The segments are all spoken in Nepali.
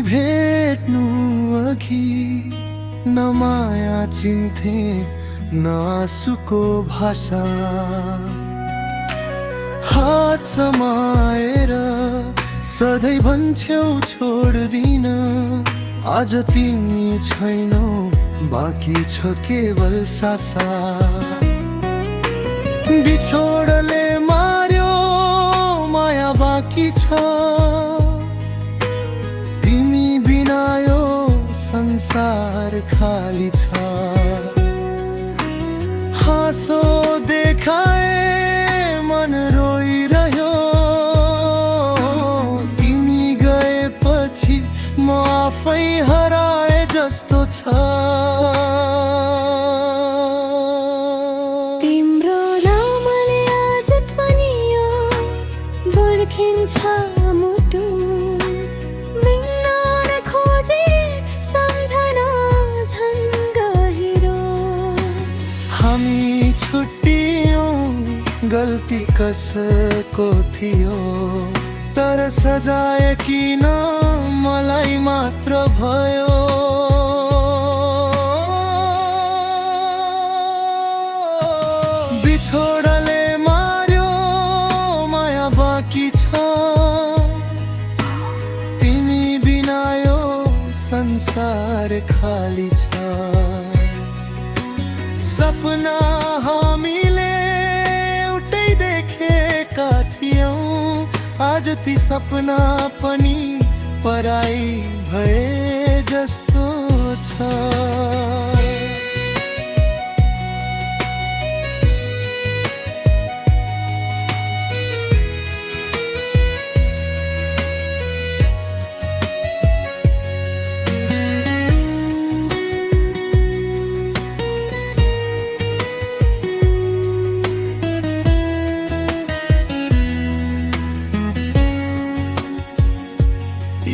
भेट्नु अघि न माया चिन्थे न आँसुको भाषा। हात समाएर सधैँ भन्छौ छोड्दिन, आज तिमी छैनौ बाँकी छ केवल सासा। बिछोडले मार्यो माया बाँकी छ, तिमी बिना यो संसार खाली छ। हाँसो देखाए मन रोइरह्यो, तिमी गएपछि म आफै हराए जस्तो छ। तिम्रो नामले आज पनि यो बर्खिन्छ मुटु, मिल्न खोजे सम्झना झन् गहिरो। हामी छुट्टियौँ गल्ती कसको थियो, तर सजाय किन मलाई मात्र भयो। बिछोडले मार्यो माया बाँकी छ, तिमी बिना यो संसार खाली छ। सपना हामीले एउटै देखेका थियौँ, आज ती सपना पनि पराई भए जस्तो छ।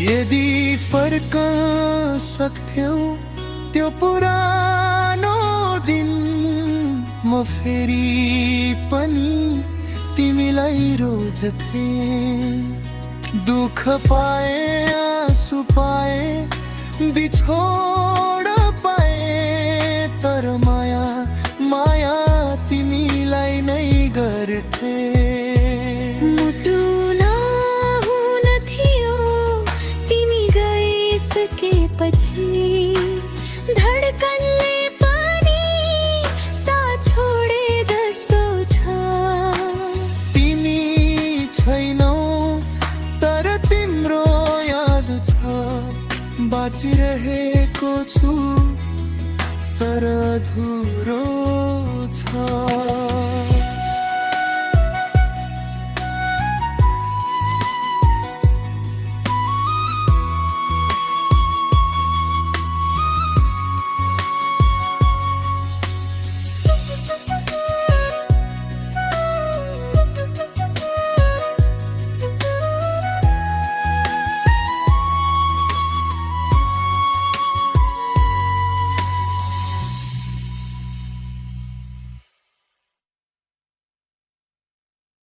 यदि फर्कन सक्थ्यौ त्यो पुरानो दिन, म फेरि पनि तिमीलाई रोज्थे। दुःख पाए आँसु पाए बिछोड पाए, तर माया माया तिमीलाई नै गर्थे। मुटु नहुन थियो तिमी गइसकेपछि, धडकनले पनि साथ छोडे जस्तो छ। तिमी छैनौ तर तिम्रो याद छ, बाँचिरहेको छु तर अधुरो छ।